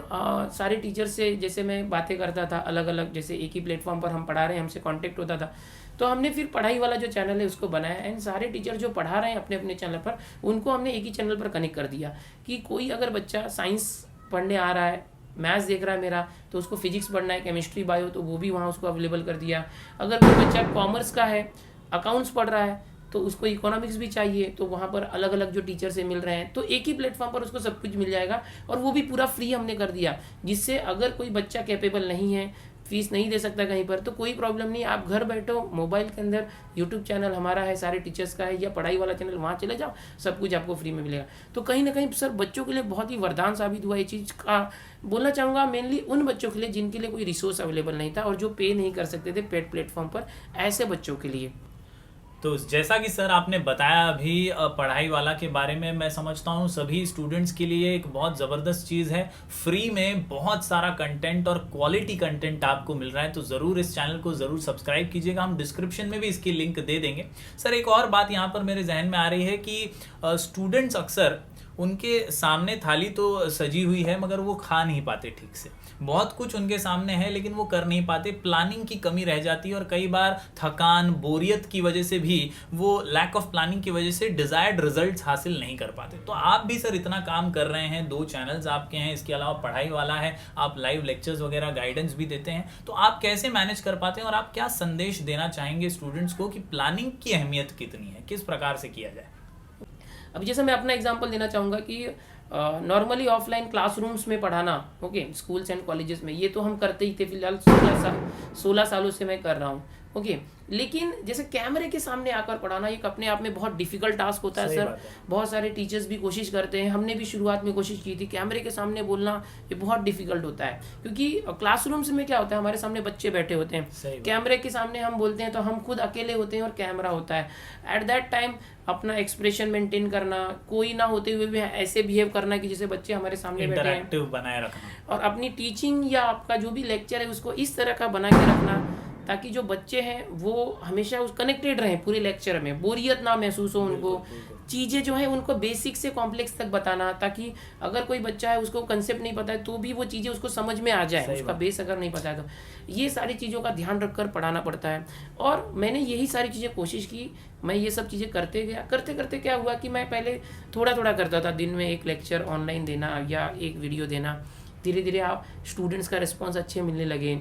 सारे टीचर से जैसे मैं बातें करता था अलग अलग, जैसे एक ही प्लेटफॉर्म पर हम पढ़ा रहे हैं, हमसे कांटेक्ट होता था, तो हमने फिर पढ़ाई वाला जो चैनल है उसको बनाया, एंड सारे टीचर जो पढ़ा रहे हैं अपने अपने चैनल पर, उनको हमने एक ही चैनल पर कनेक्ट कर दिया कि कोई अगर बच्चा साइंस पढ़ने आ रहा है, मैथ्स देख रहा है मेरा, तो उसको फिजिक्स पढ़ना है, केमिस्ट्री बायो, तो वो भी वहाँ उसको अवेलेबल कर दिया। अगर कोई बच्चा कॉमर्स का है, अकाउंट्स पढ़ रहा है, तो उसको इकोनॉमिक्स भी चाहिए, तो वहाँ पर अलग अलग जो टीचर से मिल रहे हैं, तो एक ही प्लेटफॉर्म पर उसको सब कुछ मिल जाएगा, और वो भी पूरा फ्री हमने कर दिया, जिससे अगर कोई बच्चा कैपेबल नहीं है, फीस नहीं दे सकता कहीं पर, तो कोई प्रॉब्लम नहीं, आप घर बैठो मोबाइल के अंदर यूट्यूब चैनल हमारा है, सारे टीचर्स का है, या पढ़ाई वाला चैनल, वहाँ चले जाओ, सब कुछ आपको फ्री में मिलेगा। तो कहीं ना कहीं सर बच्चों के लिए बहुत ही वरदान साबित हुआ ये चीज़ का। बोलना चाहूँगा मेनली उन बच्चों के लिए जिनके लिए कोई रिसोर्स अवेलेबल नहीं था और जो पे नहीं कर सकते थे पेड प्लेटफॉर्म पर, ऐसे बच्चों के लिए। तो जैसा कि सर आपने बताया अभी पढ़ाई वाला के बारे में, मैं समझता हूँ सभी स्टूडेंट्स के लिए एक बहुत ज़बरदस्त चीज़ है। फ्री में बहुत सारा कंटेंट और क्वालिटी कंटेंट आपको मिल रहा है, तो ज़रूर इस चैनल को ज़रूर सब्सक्राइब कीजिएगा। हम डिस्क्रिप्शन में भी इसकी लिंक दे देंगे। सर एक और बात यहाँ पर मेरे जहन में आ रही है कि स्टूडेंट्स अक्सर, उनके सामने थाली तो सजी हुई है मगर वो खा नहीं पाते ठीक से, बहुत कुछ उनके सामने है लेकिन वो कर नहीं पाते, प्लानिंग की कमी रह जाती है, और कई बार थकान, बोरियत की वजह से भी, वो लैक ऑफ प्लानिंग की वजह से डिजायर्ड रिजल्ट्स हासिल नहीं कर पाते। तो आप भी सर इतना काम कर रहे हैं, 2 चैनल्स आपके हैं, इसके अलावा पढ़ाई वाला है, आप लाइव लेक्चर्स वगैरह गाइडेंस भी देते हैं, तो आप कैसे मैनेज कर पाते हैं और आप क्या संदेश देना चाहेंगे स्टूडेंट्स को कि प्लानिंग की अहमियत कितनी है, किस प्रकार से किया जाए? अब जैसे मैं अपना एग्जांपल देना चाहूँगा कि नॉर्मली ऑफलाइन क्लासरूम्स में पढ़ाना, ओके, स्कूल्स एंड कॉलेजेस में, ये तो हम करते ही थे, फिलहाल 16 सालों से मैं कर रहा हूँ, ओके। लेकिन जैसे कैमरे के सामने आकर पढ़ाना एक अपने आप में बहुत डिफिकल्ट टास्क होता है सर। बहुत सारे टीचर्स भी कोशिश करते हैं, हमने भी शुरुआत में कोशिश की थी, कैमरे के सामने बोलना ये बहुत डिफिकल्ट होता है, क्योंकि क्लासरूम्स में क्या होता है, हमारे सामने बच्चे बैठे होते हैं, कैमरे के सामने हम बोलते हैं तो हम खुद अकेले होते हैं और कैमरा होता है। एट दैट टाइम अपना एक्सप्रेशन मेंटेन करना, कोई ना होते हुए भी ऐसे बिहेव करना कि जैसे बच्चे हमारे सामने बैठे हैं, इंटरैक्टिव बनाए रखना, और अपनी टीचिंग या आपका जो भी लेक्चर है उसको इस तरह का बना के रखना ताकि जो बच्चे हैं वो हमेशा उस कनेक्टेड रहें पूरे लेक्चर में, बोरियत ना महसूस हो उनको। चीज़ें जो है उनको बेसिक से कॉम्प्लेक्स तक बताना, ताकि अगर कोई बच्चा है उसको कंसेप्ट नहीं पता है तो भी वो चीज़ें उसको समझ में आ जाए, उसका बेस अगर नहीं पता है तो। ये सारी चीज़ों का ध्यान रखकर पढ़ाना पड़ता है, और मैंने यही सारी चीज़ें कोशिश की, मैं ये सब चीज़ें करते गया। करते करते क्या हुआ कि मैं पहले थोड़ा थोड़ा करता था, दिन में एक लेक्चर ऑनलाइन देना या एक वीडियो देना। धीरे धीरे आप स्टूडेंट्स का रिस्पॉन्स अच्छे मिलने लगे।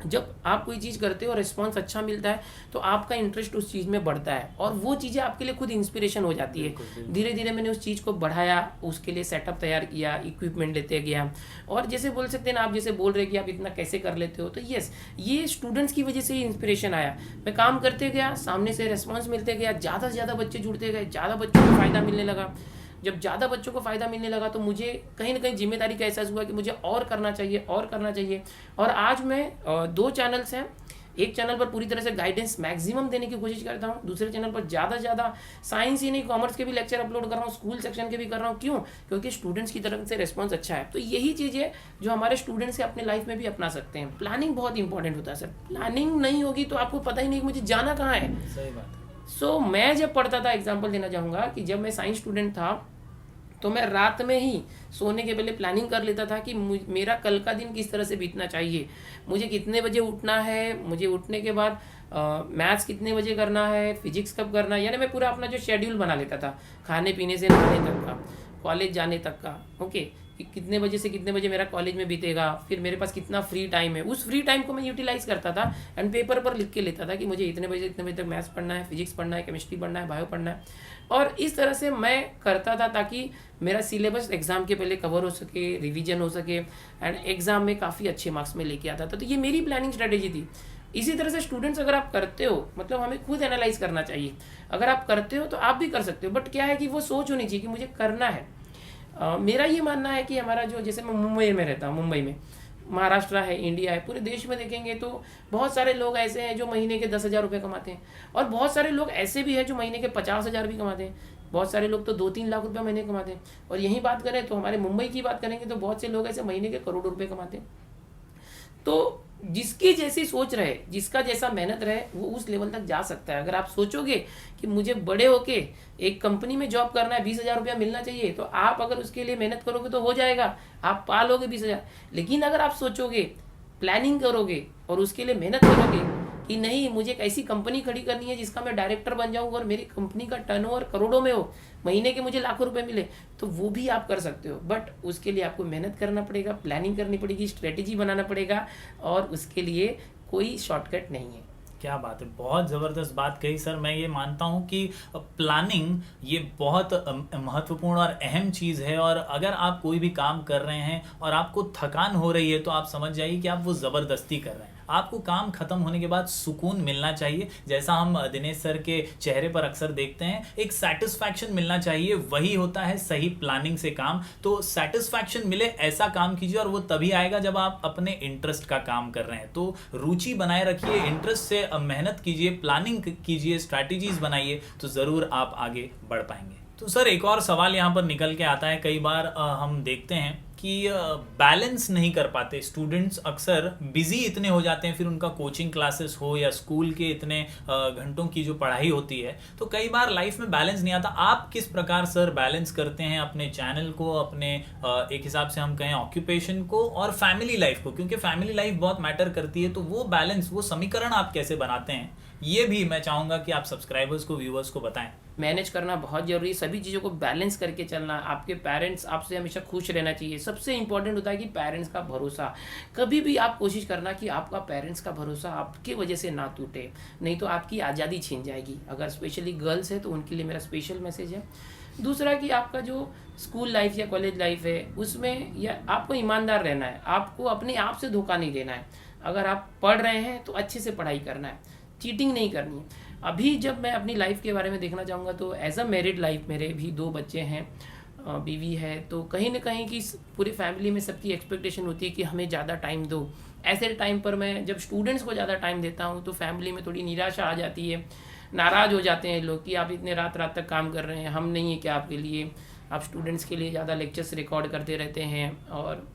जब आप कोई चीज़ करते हो और रिस्पॉन्स अच्छा मिलता है तो आपका इंटरेस्ट उस चीज़ में बढ़ता है, और वो चीज़ें आपके लिए खुद इंस्पिरेशन हो जाती है। धीरे धीरे मैंने उस चीज़ को बढ़ाया, उसके लिए सेटअप तैयार किया, इक्विपमेंट लेते गया, और जैसे बोल सकते हैं ना, आप जैसे बोल रहे कि आप इतना कैसे कर लेते हो, तो यस, ये स्टूडेंट्स की वजह से ही इंस्पिरेशन आया। मैं काम करते गया, सामने से रिस्पॉन्स मिलते गया, ज़्यादा से ज़्यादा बच्चे जुड़ते गए, ज़्यादा बच्चों को फ़ायदा मिलने लगा। जब ज़्यादा बच्चों को फ़ायदा मिलने लगा तो मुझे कहीं ना कहीं जिम्मेदारी का एहसास हुआ कि मुझे और करना चाहिए, और करना चाहिए। और आज मैं 2 चैनल्स हैं, एक चैनल पर पूरी तरह से गाइडेंस मैक्सिमम देने की कोशिश करता हूँ, दूसरे चैनल पर ज़्यादा से ज़्यादा साइंस ही नहीं, कॉमर्स के भी लेक्चर अपलोड कर रहा हूँ, स्कूल सेक्शन के भी कर रहा हूँ। क्यों? क्योंकि स्टूडेंट्स की तरफ से रिस्पॉन्स अच्छा है। तो यही चीज़ है जो हमारे स्टूडेंट्स से अपने लाइफ में भी अपना सकते हैं। प्लानिंग बहुत इंपॉर्टेंट होता है सर, प्लानिंग नहीं होगी तो आपको पता ही नहीं कि मुझे जाना कहाँ है। सही बात है। सो मैं जब पढ़ता था, एग्जाम्पल देना चाहूँगा कि जब मैं साइंस स्टूडेंट था तो मैं रात में ही सोने के पहले प्लानिंग कर लेता था कि मेरा कल का दिन किस तरह से बीतना चाहिए, मुझे कितने बजे उठना है, मुझे उठने के बाद मैथ्स कितने बजे करना है, फिजिक्स कब करना है। यानी मैं पूरा अपना जो शेड्यूल बना लेता था, खाने पीने से नहाने तक का, कॉलेज जाने तक का, ओके, कि कितने बजे से कितने बजे मेरा कॉलेज में बीतेगा, फिर मेरे पास कितना फ्री टाइम है, उस फ्री टाइम को मैं यूटिलाइज करता था एंड पेपर पर लिख के लेता था कि मुझे इतने बजे तक मैथ्स पढ़ना है, फिजिक्स पढ़ना है, केमिस्ट्री पढ़ना है, बायो पढ़ना है। और इस तरह से मैं करता था ताकि मेरा सिलेबस एग्जाम के पहले कवर हो सके, रिवीजन हो सके, एंड एग्जाम में काफ़ी अच्छे मार्क्स में लेके आता था। तो ये मेरी प्लानिंग स्ट्रेटेजी थी। इसी तरह से स्टूडेंट्स अगर आप करते हो, मतलब हमें खुद एनालाइज करना चाहिए, अगर आप करते हो तो आप भी कर सकते हो, बट क्या है कि वो सोच होनी चाहिए कि मुझे करना है। मेरा ये मानना है कि हमारा जो, जैसे मैं मुंबई में रहता हूँ, मुंबई में, महाराष्ट्र है, इंडिया है, पूरे देश में देखेंगे तो बहुत सारे लोग ऐसे हैं जो महीने के 10,000 रुपये कमाते हैं, और बहुत सारे लोग ऐसे भी हैं जो महीने के 50,000 भी कमाते हैं। बहुत सारे लोग तो 2-3 लाख रुपए महीने कमाते हैं। और यही बात करें तो हमारे मुंबई की बात करेंगे तो बहुत से लोग ऐसे महीने के करोड़ों रुपए कमाते हैं। तो जिसकी जैसी सोच रहे, जिसका जैसा मेहनत रहे, वो उस लेवल तक जा सकता है। अगर आप सोचोगे कि मुझे बड़े होके एक कंपनी में जॉब करना है, 20,000 रुपया मिलना चाहिए, तो आप अगर उसके लिए मेहनत करोगे तो हो जाएगा, आप पा लोगे 20,000। लेकिन अगर आप सोचोगे, प्लानिंग करोगे और उसके लिए मेहनत करोगे कि नहीं मुझे एक ऐसी कंपनी खड़ी करनी है जिसका मैं डायरेक्टर बन जाऊँ और मेरी कंपनी का टर्नओवर करोड़ों में हो, महीने के मुझे लाखों रुपए मिले, तो वो भी आप कर सकते हो। बट उसके लिए आपको मेहनत करना पड़ेगा, प्लानिंग करनी पड़ेगी, स्ट्रेटेजी बनाना पड़ेगा, और उसके लिए कोई शॉर्टकट नहीं है। क्या बात है, बहुत ज़बरदस्त बात कही सर। मैं ये मानता हूँ कि प्लानिंग ये बहुत महत्वपूर्ण और अहम चीज़ है। और अगर आप कोई भी काम कर रहे हैं और आपको थकान हो रही है तो आप समझ जाइए कि आप वो ज़बरदस्ती कर रहे हैं। आपको काम खत्म होने के बाद सुकून मिलना चाहिए, जैसा हम दिनेश सर के चेहरे पर अक्सर देखते हैं, एक सेटिस्फैक्शन मिलना चाहिए। वही होता है सही प्लानिंग से काम। तो सेटिस्फैक्शन मिले ऐसा काम कीजिए, और वो तभी आएगा जब आप अपने इंटरेस्ट का काम कर रहे हैं। तो रुचि बनाए रखिए, इंटरेस्ट से मेहनत कीजिए, प्लानिंग कीजिए, स्ट्रैटेजीज बनाइए, तो ज़रूर आप आगे बढ़ पाएंगे। तो सर एक और सवाल यहाँ पर निकल के आता है, कई बार हम देखते हैं कि बैलेंस नहीं कर पाते स्टूडेंट्स, अक्सर बिजी इतने हो जाते हैं, फिर उनका कोचिंग क्लासेस हो या स्कूल के इतने घंटों की जो पढ़ाई होती है, तो कई बार लाइफ में बैलेंस नहीं आता। आप किस प्रकार सर बैलेंस करते हैं अपने चैनल को, अपने एक हिसाब से हम कहें ऑक्यूपेशन को और फैमिली लाइफ को, क्योंकि फैमिली लाइफ बहुत मैटर करती है। तो वो बैलेंस, वो समीकरण आप कैसे बनाते हैं, ये भी मैं चाहूँगा कि आप सब्सक्राइबर्स को, व्यूअर्स को बताएं। मैनेज करना बहुत जरूरी है, सभी चीज़ों को बैलेंस करके चलना। आपके पेरेंट्स आपसे हमेशा खुश रहना चाहिए। सबसे इंपॉर्टेंट होता है कि पेरेंट्स का भरोसा। कभी भी आप कोशिश करना कि आपका पेरेंट्स का भरोसा आपकी वजह से ना टूटे, नहीं तो आपकी आज़ादी छीन जाएगी। अगर स्पेशली गर्ल्स है तो उनके लिए मेरा स्पेशल मैसेज है। दूसरा कि आपका जो स्कूल लाइफ या कॉलेज लाइफ है उसमें या आपको ईमानदार रहना है, आपको अपने आप से धोखा नहीं देना है। अगर आप पढ़ रहे हैं तो अच्छे से पढ़ाई करना है, चीटिंग नहीं करनी है। अभी जब मैं अपनी लाइफ के बारे में देखना चाहूँगा तो एज अ मैरिड लाइफ, मेरे भी 2 बच्चे हैं, बीवी है, तो कहीं ना कहीं की पूरी फैमिली में सबकी एक्सपेक्टेशन होती है कि हमें ज़्यादा टाइम दो। ऐसे टाइम पर मैं जब स्टूडेंट्स को ज़्यादा टाइम देता हूँ तो फैमिली में थोड़ी निराशा आ जाती है, नाराज़ हो जाते हैं लोग कि आप इतने रात रात तक काम कर रहे हैं, हम नहीं है क्या आपके लिए, आप स्टूडेंट्स के लिए ज़्यादा लेक्चर्स रिकॉर्ड करते रहते हैं। और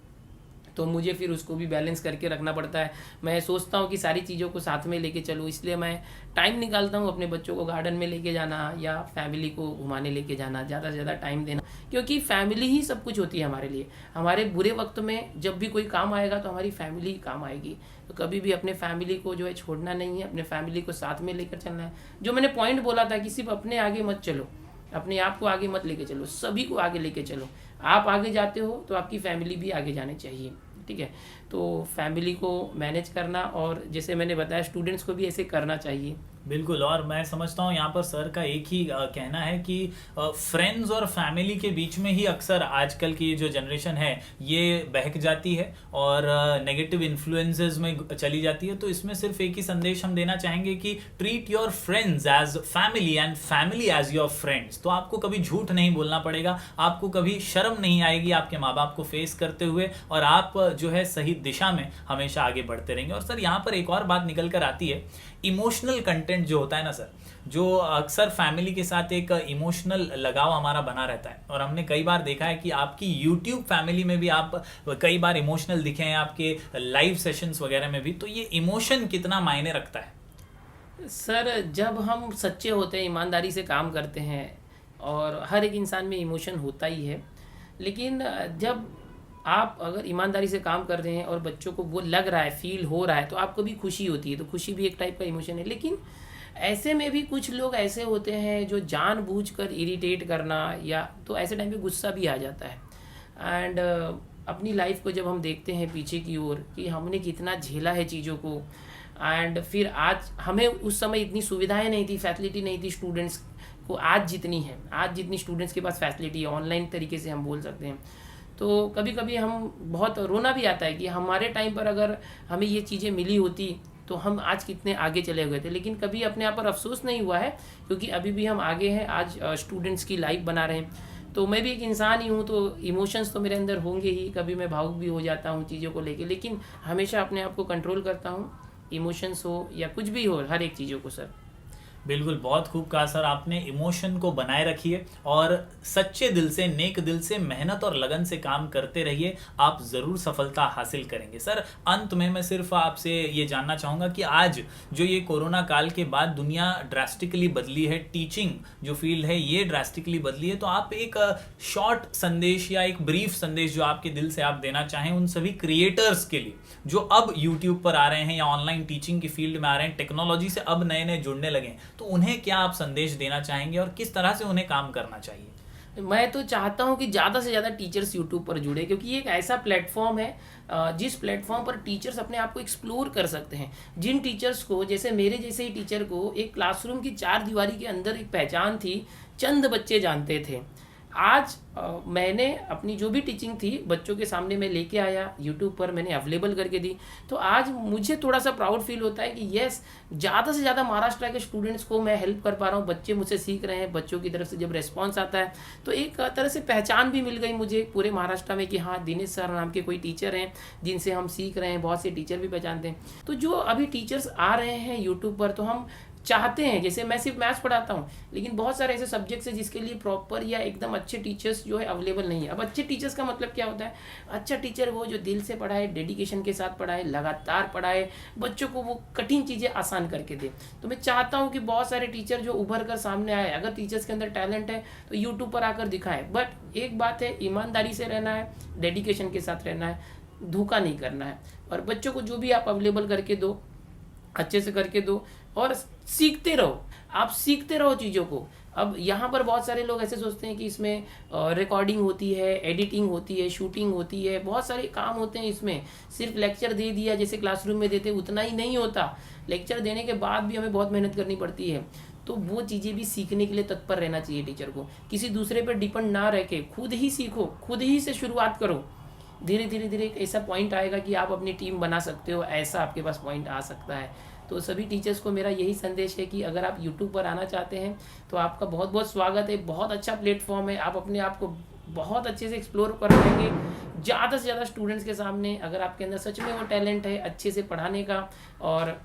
तो मुझे फिर उसको भी बैलेंस करके रखना पड़ता है। मैं सोचता हूँ कि सारी चीज़ों को साथ में लेके चलूँ, इसलिए मैं टाइम निकालता हूँ अपने बच्चों को गार्डन में लेके जाना या फैमिली को घुमाने लेके जाना, ज़्यादा से ज़्यादा टाइम देना, क्योंकि फैमिली ही सब कुछ होती है हमारे लिए। हमारे बुरे वक्त में जब भी कोई काम आएगा तो हमारी फैमिली ही काम आएगी। तो कभी भी अपने फैमिली को जो है छोड़ना नहीं है, अपने फैमिली को साथ में लेकर चलना है। जो मैंने पॉइंट बोला था कि सिर्फ अपने आगे मत चलो, अपने आप को आगे मत लेके चलो, सभी को आगे लेके चलो। आप आगे जाते हो तो आपकी फैमिली भी आगे जानी चाहिए, ठीक है। तो फैमिली को मैनेज करना, और जैसे मैंने बताया स्टूडेंट्स को भी ऐसे करना चाहिए। बिल्कुल। और मैं समझता हूँ यहाँ पर सर का एक ही कहना है कि फ्रेंड्स और फैमिली के बीच में ही अक्सर आजकल की जो जनरेशन है ये बहक जाती है और नेगेटिव इन्फ्लुएंसेस में चली जाती है। तो इसमें सिर्फ एक ही संदेश हम देना चाहेंगे कि treat your friends as family and family as your friends. तो आपको कभी झूठ नहीं बोलना पड़ेगा, आपको कभी शर्म नहीं आएगी आपके माँ बाप को फेस करते हुए, और आप जो है सही दिशा में हमेशा आगे बढ़ते रहेंगे। और सर यहाँ पर एक और बात निकल कर आती है, इमोशनल कंटेंट जो होता है ना सर, जो अक्सर फैमिली के साथ एक इमोशनल लगाव हमारा बना रहता है। और हमने कई बार देखा है कि आपकी यूट्यूब फैमिली में भी आप कई बार इमोशनल दिखे हैं, आपके लाइव सेशंस वगैरह में भी। तो ये इमोशन कितना मायने रखता है सर? जब हम सच्चे होते हैं, ईमानदारी से काम करते हैं, और हर एक इंसान में इमोशन होता ही है, लेकिन जब आप अगर ईमानदारी से काम कर रहे हैं और बच्चों को वो लग रहा है, फील हो रहा है, तो आपको भी खुशी होती है। तो खुशी भी एक टाइप का इमोशन है। लेकिन ऐसे में भी कुछ लोग ऐसे होते हैं जो जानबूझकर इरिटेट करना, या तो ऐसे टाइम पे गुस्सा भी आ जाता है। एंड अपनी लाइफ को जब हम देखते हैं पीछे की ओर कि हमने कितना झेला है चीज़ों को, एंड फिर आज हमें उस समय इतनी सुविधाएं नहीं थी, फैसिलिटी नहीं थी स्टूडेंट्स को आज जितनी है, आज जितनी स्टूडेंट्स के पास फैसिलिटी है, ऑनलाइन तरीके से हम बोल सकते हैं। तो कभी कभी हम बहुत रोना भी आता है कि हमारे टाइम पर अगर हमें ये चीज़ें मिली होती तो हम आज कितने आगे चले गए थे। लेकिन कभी अपने आप पर अफसोस नहीं हुआ है, क्योंकि अभी भी हम आगे हैं, आज स्टूडेंट्स की लाइफ बना रहे हैं। तो मैं भी एक इंसान ही हूँ, तो इमोशंस तो मेरे अंदर होंगे ही, कभी मैं भावुक भी हो जाता हूँ चीज़ों को लेके, लेकिन हमेशा अपने आप को कंट्रोल करता हूँ, इमोशंस हो या कुछ भी हो, हर एक चीज़ों को सर। बिल्कुल, बहुत खूब कहा सर आपने। इमोशन को बनाए रखिए और सच्चे दिल से, नेक दिल से, मेहनत और लगन से काम करते रहिए, आप ज़रूर सफलता हासिल करेंगे। सर, अंत में मैं सिर्फ आपसे ये जानना चाहूँगा कि आज जो ये कोरोना काल के बाद दुनिया ड्रास्टिकली बदली है, टीचिंग जो फील्ड है ये ड्रास्टिकली बदली है, तो आप एक शॉर्ट संदेश या एक ब्रीफ संदेश जो आपके दिल से आप देना चाहें उन सभी क्रिएटर्स के लिए जो अब यूट्यूब पर आ रहे हैं या ऑनलाइन टीचिंग की फील्ड में आ रहे हैं, टेक्नोलॉजी से अब नए नए जुड़ने लगे हैं, तो उन्हें क्या आप संदेश देना चाहेंगे और किस तरह से उन्हें काम करना चाहिए? मैं तो चाहता हूं कि ज़्यादा से ज़्यादा टीचर्स यूट्यूब पर जुड़े, क्योंकि ये एक ऐसा प्लेटफॉर्म है जिस प्लेटफॉर्म पर टीचर्स अपने आप को एक्सप्लोर कर सकते हैं। जिन टीचर्स को, जैसे मेरे जैसे ही टीचर को एक क्लासरूम की 4 दीवारी के अंदर एक पहचान थी, चंद बच्चे जानते थे, आज मैंने अपनी जो भी टीचिंग थी बच्चों के सामने मैं लेके आया, यूट्यूब पर मैंने अवेलेबल करके दी। तो आज मुझे थोड़ा सा प्राउड फील होता है कि यस, ज़्यादा से ज़्यादा महाराष्ट्र के स्टूडेंट्स को मैं हेल्प कर पा रहा हूँ, बच्चे मुझसे सीख रहे हैं, बच्चों की तरफ से जब रिस्पॉन्स आता है तो एक तरह से पहचान भी मिल गई मुझे पूरे महाराष्ट्र में कि हाँ, दिनेश सर नाम के कोई टीचर हैं जिनसे हम सीख रहे हैं। बहुत से टीचर भी पहचानते हैं। तो जो अभी टीचर्स आ रहे हैं यूट्यूब पर, तो हम चाहते हैं, जैसे मैं सिर्फ मैथ्स पढ़ाता हूँ, लेकिन बहुत सारे ऐसे सब्जेक्ट्स हैं जिसके लिए प्रॉपर या एकदम अच्छे टीचर्स जो है अवेलेबल नहीं है। अब अच्छे टीचर्स का मतलब क्या होता है? अच्छा टीचर वो जो दिल से पढ़ाए, डेडिकेशन के साथ पढ़ाए, लगातार पढ़ाए, बच्चों को वो कठिन चीज़ें आसान करके दे। तो मैं चाहता हूँ कि बहुत सारे टीचर जो उभर कर सामने आए, अगर टीचर्स के अंदर टैलेंट है तो यूट्यूब पर आकर दिखाएं। बट एक बात है, ईमानदारी से रहना है, डेडिकेशन के साथ रहना है, धोखा नहीं करना है, और बच्चों को जो भी आप अवेलेबल करके दो अच्छे से करके दो और सीखते रहो। आप सीखते रहो चीज़ों को। अब यहाँ पर बहुत सारे लोग ऐसे सोचते हैं कि इसमें रिकॉर्डिंग होती है, एडिटिंग होती है, शूटिंग होती है, बहुत सारे काम होते हैं इसमें। सिर्फ लेक्चर दे दिया जैसे क्लासरूम में देते, उतना ही नहीं होता। लेक्चर देने के बाद भी हमें बहुत मेहनत करनी पड़ती है। तो वो चीज़ें भी सीखने के लिए तत्पर रहना चाहिए टीचर को। किसी दूसरे पर डिपेंड ना रह के खुद ही सीखो, खुद ही से शुरुआत करो। धीरे धीरे धीरे एक ऐसा पॉइंट आएगा कि आप अपनी टीम बना सकते हो, ऐसा आपके पास पॉइंट आ सकता है। तो सभी टीचर्स को मेरा यही संदेश है कि अगर आप यूट्यूब पर आना चाहते हैं तो आपका बहुत बहुत स्वागत है। बहुत अच्छा प्लेटफॉर्म है, आप अपने आप को बहुत अच्छे से एक्सप्लोर कर पाएंगे ज़्यादा से ज़्यादा स्टूडेंट्स के सामने। अगर आपके अंदर सच में वो टैलेंट है अच्छे से पढ़ाने का, और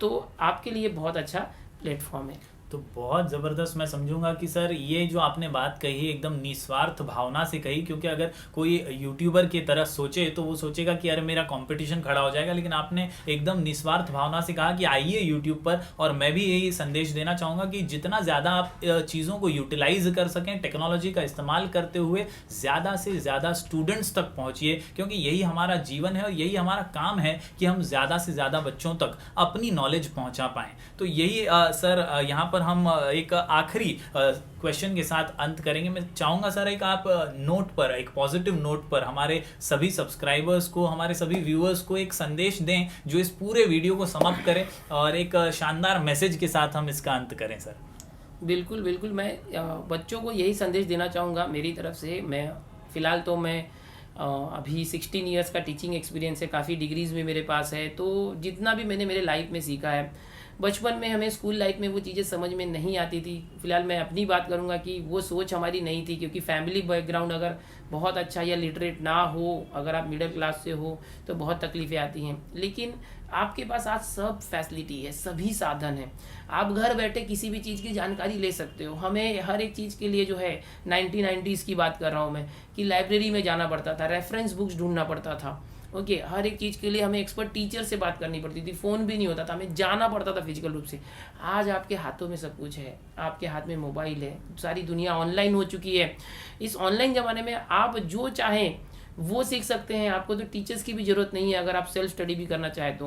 तो आपके लिए बहुत अच्छा प्लेटफॉर्म है। तो बहुत ज़बरदस्त मैं समझूंगा कि सर ये जो आपने बात कही एकदम निस्वार्थ भावना से कही, क्योंकि अगर कोई यूट्यूबर की तरह सोचे तो वो सोचेगा कि अरे मेरा कंपटीशन खड़ा हो जाएगा, लेकिन आपने एकदम निस्वार्थ भावना से कहा कि आइए यूट्यूब पर। और मैं भी यही संदेश देना चाहूँगा कि जितना ज़्यादा आप चीज़ों को यूटिलाइज कर सकें, टेक्नोलॉजी का इस्तेमाल करते हुए ज़्यादा से ज़्यादा स्टूडेंट्स तक पहुँचिए, क्योंकि यही हमारा जीवन है और यही हमारा काम है कि हम ज़्यादा से ज़्यादा बच्चों तक अपनी नॉलेज पहुँचा पाएँ। तो यही सर यहाँ पर हम एक आखिरी क्वेश्चन के साथ अंत करेंगे। मैं चाहूँगा सर एक आप नोट पर, एक पॉजिटिव नोट पर हमारे सभी सब्सक्राइबर्स को, हमारे सभी व्यूअर्स को एक संदेश दें जो इस पूरे वीडियो को समाप्त करें और एक शानदार मैसेज के साथ हम इसका अंत करें सर। बिल्कुल बिल्कुल, मैं बच्चों को यही संदेश देना चाहूँगा मेरी तरफ से। मैं फ़िलहाल तो मैं अभी 16 ईयर्स का टीचिंग एक्सपीरियंस है, काफ़ी डिग्रीज़ भी मेरे पास है। तो जितना भी मैंने मेरे लाइफ में सीखा है, बचपन में हमें स्कूल लाइफ में वो चीज़ें समझ में नहीं आती थी। फिलहाल मैं अपनी बात करूँगा कि वो सोच हमारी नहीं थी, क्योंकि फैमिली बैकग्राउंड अगर बहुत अच्छा या लिटरेट ना हो, अगर आप मिडिल क्लास से हो तो बहुत तकलीफ़ें आती हैं। लेकिन आपके पास आज सब फैसिलिटी है, सभी साधन हैं, आप घर बैठे किसी भी चीज़ की जानकारी ले सकते हो। हमें हर एक चीज़ के लिए जो है 1990s की बात कर रहा हूँ मैं, कि लाइब्रेरी में जाना पड़ता था, रेफरेंस बुक्स ढूंढना पड़ता था। ओके, हर एक चीज़ के लिए हमें एक्सपर्ट टीचर से बात करनी पड़ती थी, फ़ोन भी नहीं होता था, हमें जाना पड़ता था फिजिकल रूप से। आज आपके हाथों में सब कुछ है, आपके हाथ में मोबाइल है, सारी दुनिया ऑनलाइन हो चुकी है। इस ऑनलाइन ज़माने में आप जो चाहें वो सीख सकते हैं। आपको तो टीचर्स की भी ज़रूरत नहीं है, अगर आप सेल्फ स्टडी भी करना चाहें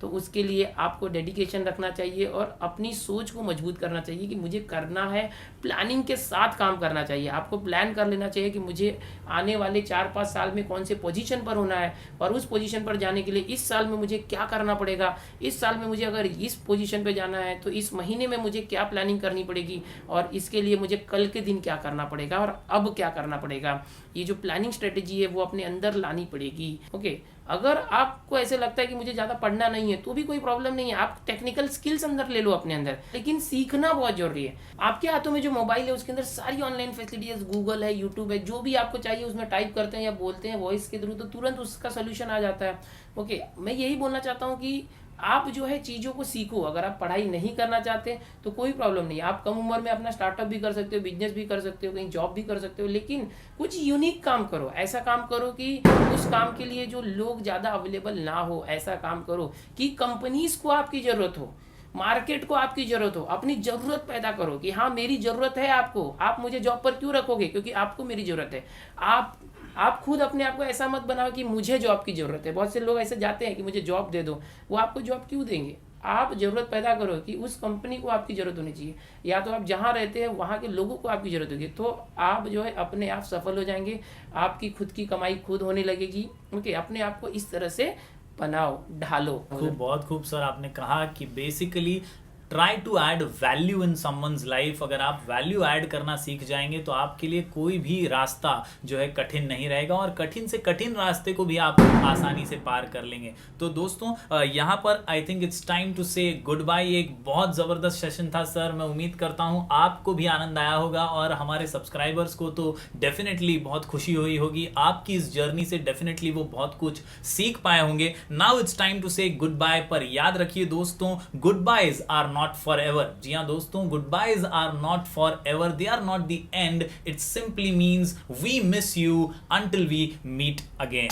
तो उसके लिए आपको डेडिकेशन रखना चाहिए और अपनी सोच को मजबूत करना चाहिए कि मुझे करना है। प्लानिंग के साथ काम करना चाहिए, आपको प्लान कर लेना चाहिए कि मुझे आने वाले 4-5 साल में कौन से पोजीशन पर होना है, और उस पोजीशन पर जाने के लिए इस साल में मुझे क्या करना पड़ेगा। इस साल में मुझे अगर इस पोजीशन पर जाना है तो इस महीने में मुझे क्या प्लानिंग करनी पड़ेगी, और इसके लिए मुझे कल के दिन क्या करना पड़ेगा और अब क्या करना पड़ेगा। ये जो प्लानिंग स्ट्रेटेजी है वो अपने अंदर लानी पड़ेगी। ओके, अगर आपको ऐसे लगता है कि मुझे ज़्यादा पढ़ना नहीं है तो भी कोई प्रॉब्लम नहीं है, आप टेक्निकल स्किल्स अंदर ले लो अपने अंदर, लेकिन सीखना बहुत जरूरी है। आपके हाथों में जो मोबाइल है उसके अंदर सारी ऑनलाइन फैसिलिटीज, गूगल है, यूट्यूब है, जो भी आपको चाहिए उसमें टाइप करते हैं या बोलते हैं वॉइस के थ्रू, तो तुरंत उसका सोल्यूशन आ जाता है। ओके, मैं यही बोलना चाहता हूँ कि आप जो है चीज़ों को सीखो। अगर आप पढ़ाई नहीं करना चाहते तो कोई प्रॉब्लम नहीं, आप कम उम्र में अपना स्टार्टअप भी कर सकते हो, बिजनेस भी कर सकते हो, कहीं जॉब भी कर सकते हो, लेकिन कुछ यूनिक काम करो। ऐसा काम करो कि उस काम के लिए जो लोग ज़्यादा अवेलेबल ना हो, ऐसा काम करो कि कंपनीज को आपकी ज़रूरत हो, मार्केट को आपकी जरूरत हो। अपनी जरूरत पैदा करो कि हाँ मेरी जरूरत है आपको, आप मुझे जॉब पर क्यों रखोगे, क्योंकि आपको मेरी जरूरत है। आप खुद अपने आप को ऐसा मत बनाओ कि मुझे जॉब की जरूरत है। बहुत से लोग ऐसे जाते हैं कि मुझे जॉब दे दो, वो आपको जॉब क्यों देंगे। आप जरूरत पैदा करो कि उस कंपनी को आपकी जरूरत होनी चाहिए, या तो आप जहाँ रहते हैं वहाँ के लोगों को आपकी जरूरत होगी, तो आप जो है अपने आप सफल हो जाएंगे। आपकी खुद की कमाई खुद होने लगेगी। ओके, अपने आप को इस तरह से बनाओ, ढालो। खूब, बहुत खूब सर। आपने कहा कि basically try to add value in someone's life. अगर आप वैल्यू ऐड करना सीख जाएंगे तो आपके लिए कोई भी रास्ता जो है कठिन नहीं रहेगा, और कठिन से कठिन रास्ते को भी आप आसानी से पार कर लेंगे। तो दोस्तों यहाँ पर I think it's time to say goodbye. एक बहुत ज़बरदस्त सेशन था सर। मैं उम्मीद करता हूँ आपको भी आनंद आया होगा, और हमारे सब्सक्राइबर्स को तो डेफिनेटली बहुत खुशी हुई होगी। आपकी इस जर्नी से डेफिनेटली वो बहुत कुछ सीख पाए होंगे। Now it's time to say goodbye. पर याद रखिए दोस्तों, goodbyes are not forever. जी हाँ दोस्तों, goodbyes are not forever, they are not the end. It simply means we miss you until we meet again.